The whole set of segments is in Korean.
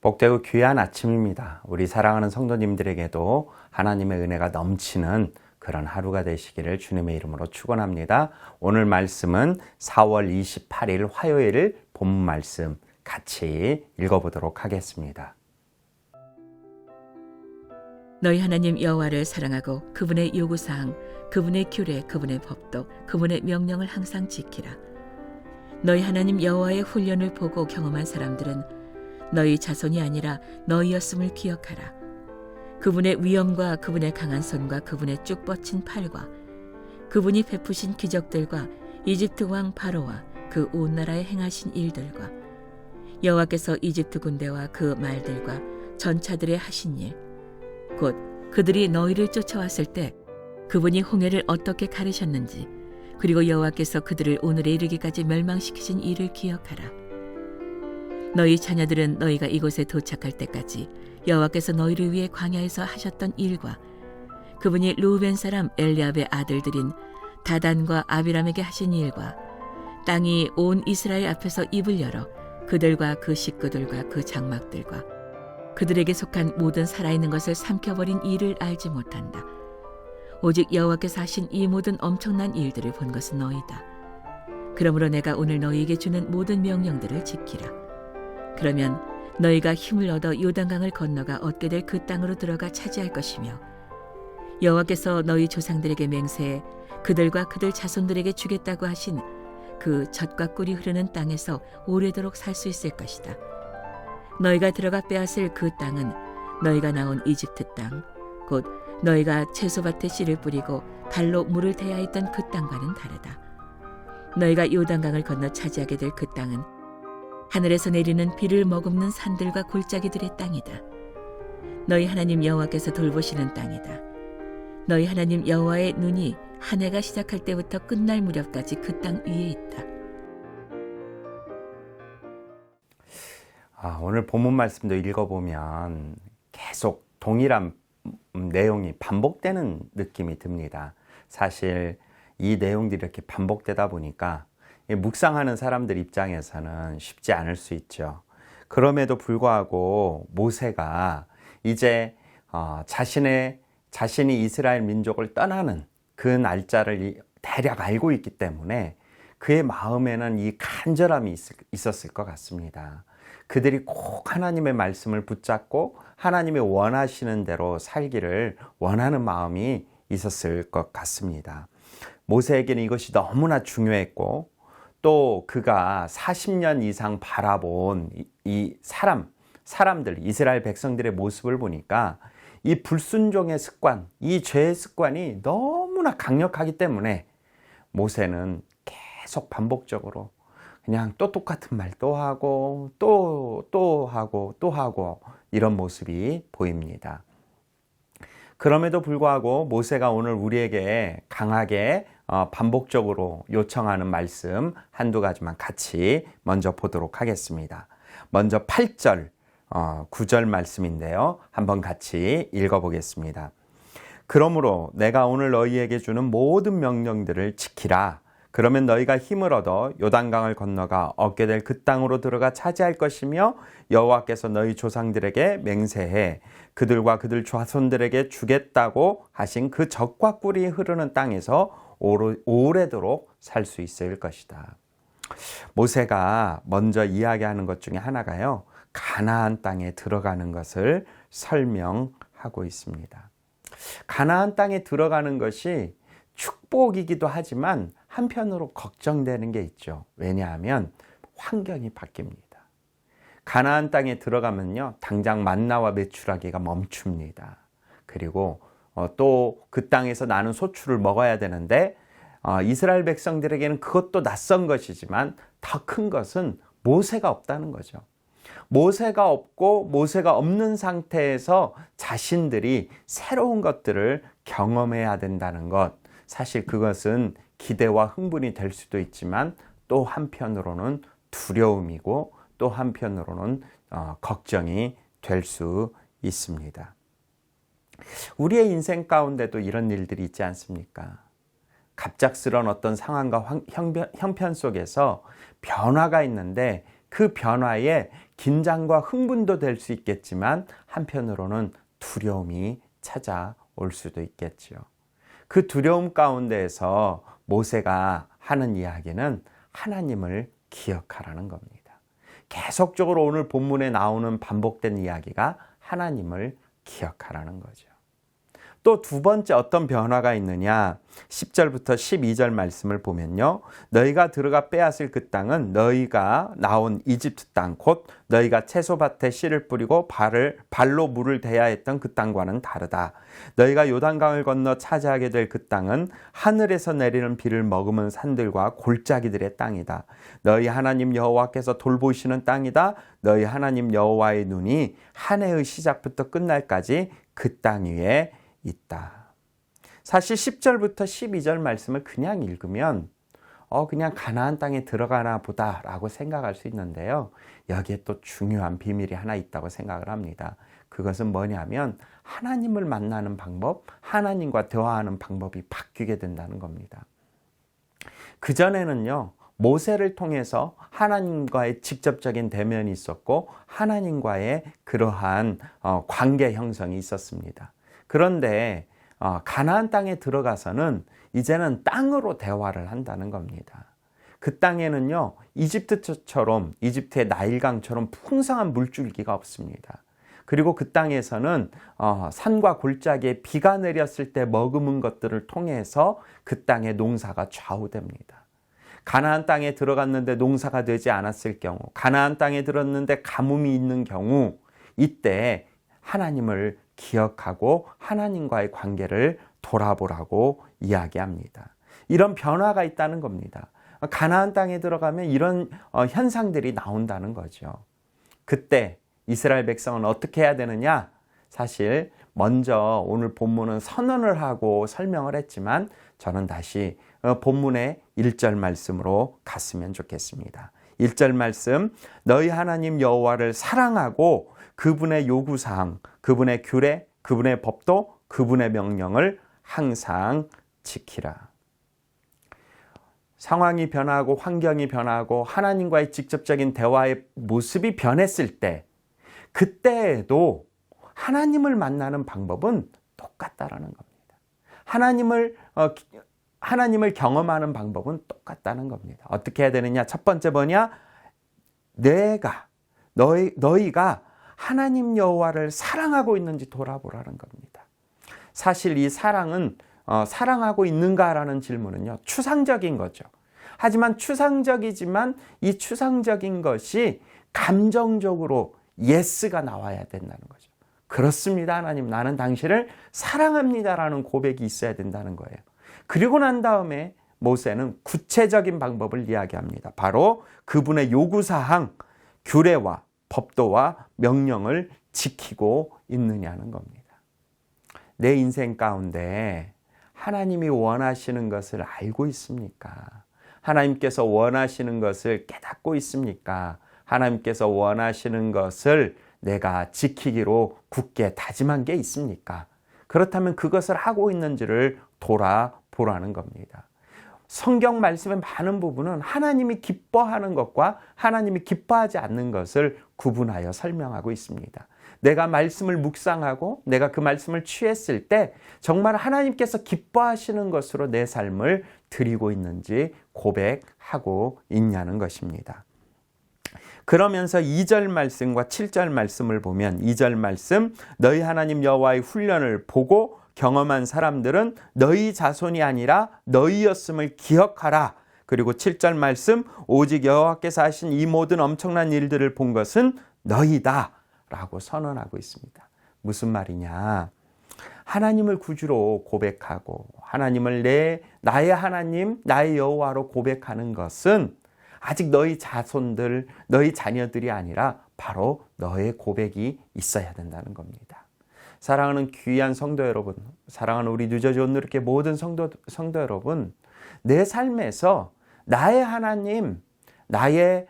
복되고 귀한 아침입니다. 우리 사랑하는 성도님들에게도 하나님의 은혜가 넘치는 그런 하루가 되시기를 주님의 이름으로 축원합니다. 오늘 말씀은 4월 28일 화요일 본문 말씀 같이 읽어보도록 하겠습니다. 너희 하나님 여호와를 사랑하고 그분의 요구사항, 그분의 규례, 그분의 법도, 그분의 명령을 항상 지키라. 너희 하나님 여호와의 훈련을 보고 경험한 사람들은 너희 자손이 아니라 너희였음을 기억하라. 그분의 위엄과 그분의 강한 손과 그분의 쭉 뻗친 팔과 그분이 베푸신 기적들과 이집트 왕 바로와 그 온 나라에 행하신 일들과 여호와께서 이집트 군대와 그 말들과 전차들의 하신 일, 곧 그들이 너희를 쫓아왔을 때 그분이 홍해를 어떻게 가르셨는지, 그리고 여호와께서 그들을 오늘에 이르기까지 멸망시키신 일을 기억하라. 너희 자녀들은 너희가 이곳에 도착할 때까지 여호와께서 너희를 위해 광야에서 하셨던 일과 그분이 루벤 사람 엘리압의 아들들인 다단과 아비람에게 하신 일과 땅이 온 이스라엘 앞에서 입을 열어 그들과 그 식구들과 그 장막들과 그들에게 속한 모든 살아있는 것을 삼켜버린 일을 알지 못한다. 오직 여호와께서 하신 이 모든 엄청난 일들을 본 것은 너희다. 그러므로 내가 오늘 너희에게 주는 모든 명령들을 지키라. 그러면 너희가 힘을 얻어 요단강을 건너가 얻게 될 그 땅으로 들어가 차지할 것이며, 여호와께서 너희 조상들에게 맹세해 그들과 그들 자손들에게 주겠다고 하신 그 젖과 꿀이 흐르는 땅에서 오래도록 살 수 있을 것이다. 너희가 들어가 빼앗을 그 땅은 너희가 나온 이집트 땅, 곧 너희가 채소밭에 씨를 뿌리고 발로 물을 대야 했던 그 땅과는 다르다. 너희가 요단강을 건너 차지하게 될 그 땅은 하늘에서 내리는 비를 머금는 산들과 골짜기들의 땅이다. 너희 하나님 여호와께서 돌보시는 땅이다. 너희 하나님 여호와의 눈이 한 해가 시작할 때부터 끝날 무렵까지 그 땅 위에 있다. 오늘 본문 말씀도 읽어보면 계속 동일한 내용이 반복되는 느낌이 듭니다. 사실 이 내용들이 이렇게 반복되다 보니까 묵상하는 사람들 입장에서는 쉽지 않을 수 있죠. 그럼에도 불구하고 모세가 이제 자신이 이스라엘 민족을 떠나는 그 날짜를 대략 알고 있기 때문에 그의 마음에는 이 간절함이 있었을 것 같습니다. 그들이 꼭 하나님의 말씀을 붙잡고 하나님이 원하시는 대로 살기를 원하는 마음이 있었을 것 같습니다. 모세에게는 이것이 너무나 중요했고, 또 그가 40년 이상 바라본 이 사람들, 이스라엘 백성들의 모습을 보니까 이 불순종의 습관, 이 죄의 습관이 너무나 강력하기 때문에 모세는 계속 반복적으로 그냥 또 똑같은 말 또 하고 또 하고 이런 모습이 보입니다. 그럼에도 불구하고 모세가 오늘 우리에게 강하게 반복적으로 요청하는 말씀 한두 가지만 같이 먼저 보도록 하겠습니다. 먼저 8절, 9절 말씀인데요. 한번 같이 읽어보겠습니다. 그러므로 내가 오늘 너희에게 주는 모든 명령들을 지키라. 그러면 너희가 힘을 얻어 요단강을 건너가 얻게 될 그 땅으로 들어가 차지할 것이며, 여호와께서 너희 조상들에게 맹세해 그들과 그들 자손들에게 주겠다고 하신 그 젖과 꿀이 흐르는 땅에서 오래도록 살 수 있을 것이다. 모세가 먼저 이야기하는 것 중에 하나가요, 가나안 땅에 들어가는 것을 설명하고 있습니다. 가나안 땅에 들어가는 것이 축복이기도 하지만 한편으로 걱정되는 게 있죠. 왜냐하면 환경이 바뀝니다. 가나안 땅에 들어가면요, 당장 만나와 메추라기가 멈춥니다. 그리고 또 그 땅에서 나는 소출을 먹어야 되는데 이스라엘 백성들에게는 그것도 낯선 것이지만 더 큰 것은 모세가 없다는 거죠. 모세가 없고 모세가 없는 상태에서 자신들이 새로운 것들을 경험해야 된다는 것, 사실 그것은 기대와 흥분이 될 수도 있지만 또 한편으로는 두려움이고 또 한편으로는 걱정이 될 수 있습니다. 우리의 인생 가운데도 이런 일들이 있지 않습니까? 갑작스러운 어떤 상황과 형편 속에서 변화가 있는데 그 변화에 긴장과 흥분도 될 수 있겠지만 한편으로는 두려움이 찾아올 수도 있겠지요. 그 두려움 가운데에서 모세가 하는 이야기는 하나님을 기억하라는 겁니다. 계속적으로 오늘 본문에 나오는 반복된 이야기가 하나님을 기억하라는 거죠. 또 두 번째 어떤 변화가 있느냐? 10절부터 12절 말씀을 보면요. 너희가 들어가 빼앗을 그 땅은 너희가 나온 이집트 땅, 곧 너희가 채소밭에 씨를 뿌리고 발로 물을 대야 했던 그 땅과는 다르다. 너희가 요단강을 건너 차지하게 될 그 땅은 하늘에서 내리는 비를 머금은 산들과 골짜기들의 땅이다. 너희 하나님 여호와께서 돌보시는 땅이다. 너희 하나님 여호와의 눈이 한 해의 시작부터 끝날까지 그 땅 위에 있다. 사실 10절부터 12절 말씀을 그냥 읽으면 그냥 가나안 땅에 들어가나 보다라고 생각할 수 있는데요. 여기에 또 중요한 비밀이 하나 있다고 생각을 합니다. 그것은 뭐냐면 하나님을 만나는 방법, 하나님과 대화하는 방법이 바뀌게 된다는 겁니다. 그전에는요. 모세를 통해서 하나님과의 직접적인 대면이 있었고 하나님과의 그러한 관계 형성이 있었습니다. 그런데 가나안 땅에 들어가서는 이제는 땅으로 대화를 한다는 겁니다. 그 땅에는요, 이집트처럼 이집트의 나일강처럼 풍성한 물줄기가 없습니다. 그리고 그 땅에서는 산과 골짜기에 비가 내렸을 때 머금은 것들을 통해서 그 땅의 농사가 좌우됩니다. 가나안 땅에 들어갔는데 농사가 되지 않았을 경우, 가나안 땅에 들었는데 가뭄이 있는 경우, 이때 하나님을 기억하고 하나님과의 관계를 돌아보라고 이야기합니다. 이런 변화가 있다는 겁니다. 가나안 땅에 들어가면 이런 현상들이 나온다는 거죠. 그때 이스라엘 백성은 어떻게 해야 되느냐? 사실 먼저 오늘 본문은 선언을 하고 설명을 했지만 저는 다시 본문의 1절 말씀으로 갔으면 좋겠습니다. 1절 말씀, 너희 하나님 여호와를 사랑하고 그분의 요구사항, 그분의 규례, 그분의 법도, 그분의 명령을 항상 지키라. 상황이 변하고 환경이 변하고 하나님과의 직접적인 대화의 모습이 변했을 때 그때에도 하나님을 만나는 방법은 똑같다라는 겁니다. 하나님을 경험하는 방법은 똑같다는 겁니다. 어떻게 해야 되느냐? 첫 번째 뭐냐? 너희가 하나님 여호와를 사랑하고 있는지 돌아보라는 겁니다. 사실 이 사랑은 사랑하고 있는가라는 질문은요, 추상적인 거죠. 하지만 추상적이지만 이 추상적인 것이 감정적으로 예스가 나와야 된다는 거죠. 그렇습니다, 하나님. 나는 당신을 사랑합니다라는 고백이 있어야 된다는 거예요. 그리고 난 다음에 모세는 구체적인 방법을 이야기합니다. 바로 그분의 요구사항, 규례와 법도와 명령을 지키고 있느냐는 겁니다. 내 인생 가운데 하나님이 원하시는 것을 알고 있습니까? 하나님께서 원하시는 것을 깨닫고 있습니까? 하나님께서 원하시는 것을 내가 지키기로 굳게 다짐한 게 있습니까? 그렇다면 그것을 하고 있는지를 돌아보라는 겁니다. 성경 말씀의 많은 부분은 하나님이 기뻐하는 것과 하나님이 기뻐하지 않는 것을 구분하여 설명하고 있습니다. 내가 말씀을 묵상하고 내가 그 말씀을 취했을 때 정말 하나님께서 기뻐하시는 것으로 내 삶을 드리고 있는지 고백하고 있냐는 것입니다. 그러면서 2절 말씀과 7절 말씀을 보면 2절 말씀, 너희 하나님 여호와의 훈련을 보고 경험한 사람들은 너희 자손이 아니라 너희였음을 기억하라. 그리고 7절 말씀, 오직 여호와께서 하신 이 모든 엄청난 일들을 본 것은 너희다 라고 선언하고 있습니다. 무슨 말이냐? 하나님을 구주로 고백하고 하나님을 나의 하나님, 나의 여호와로 고백하는 것은 아직 너희 자손들, 너희 자녀들이 아니라 바로 너의 고백이 있어야 된다는 겁니다. 사랑하는 귀한 성도 여러분, 사랑하는 우리 뉴저지 온누리교회 모든 성도 여러분, 내 삶에서 나의 하나님, 나의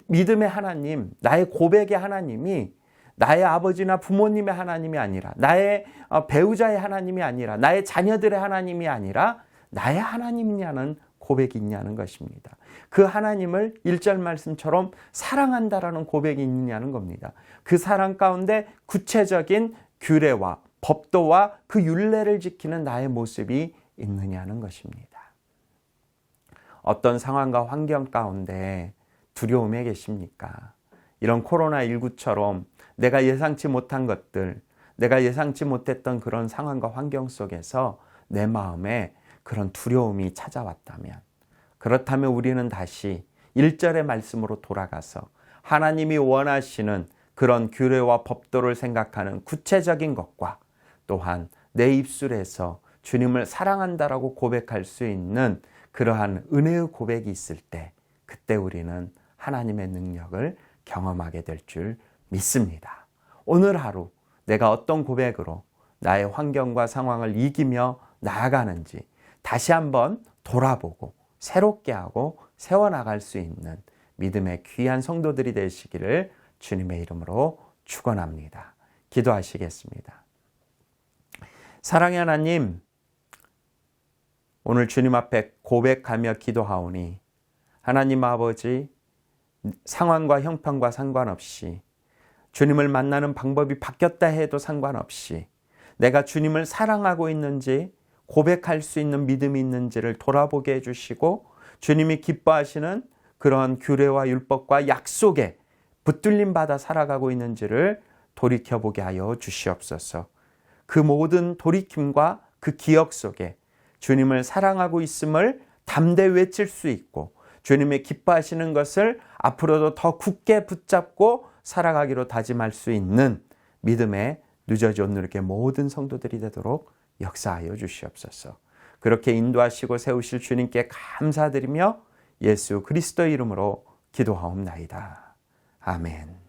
믿음의 하나님, 나의 고백의 하나님이 나의 아버지나 부모님의 하나님이 아니라, 나의 배우자의 하나님이 아니라, 나의 자녀들의 하나님이 아니라 나의 하나님이냐는 고백이 있냐는 것입니다. 그 하나님을 1절 말씀처럼 사랑한다라는 고백이 있느냐는 겁니다. 그 사랑 가운데 구체적인 규례와 법도와 그 율례를 지키는 나의 모습이 있느냐는 것입니다. 어떤 상황과 환경 가운데 두려움에 계십니까? 이런 코로나19처럼 내가 예상치 못한 것들, 내가 예상치 못했던 그런 상황과 환경 속에서 내 마음에 그런 두려움이 찾아왔다면, 그렇다면 우리는 다시 1절의 말씀으로 돌아가서 하나님이 원하시는 그런 규례와 법도를 생각하는 구체적인 것과 또한 내 입술에서 주님을 사랑한다라고 고백할 수 있는 그러한 은혜의 고백이 있을 때, 그때 우리는 하나님의 능력을 경험하게 될 줄 믿습니다. 오늘 하루 내가 어떤 고백으로 나의 환경과 상황을 이기며 나아가는지 다시 한번 돌아보고 새롭게 하고 세워나갈 수 있는 믿음의 귀한 성도들이 되시기를 주님의 이름으로 축원합니다. 기도하시겠습니다. 사랑의 하나님, 오늘 주님 앞에 고백하며 기도하오니 하나님 아버지, 상황과 형편과 상관없이, 주님을 만나는 방법이 바뀌었다 해도 상관없이 내가 주님을 사랑하고 있는지 고백할 수 있는 믿음이 있는지를 돌아보게 해주시고, 주님이 기뻐하시는 그런 규례와 율법과 약속에 붙들림 받아 살아가고 있는지를 돌이켜보게 하여 주시옵소서. 그 모든 돌이킴과 그 기억 속에 주님을 사랑하고 있음을 담대히 외칠 수 있고, 주님의 기뻐하시는 것을 앞으로도 더 굳게 붙잡고 살아가기로 다짐할 수 있는 믿음의 늦어지 오늘께 모든 성도들이 되도록 역사하여 주시옵소서. 그렇게 인도하시고 세우실 주님께 감사드리며 예수 그리스도의 이름으로 기도하옵나이다. 아멘.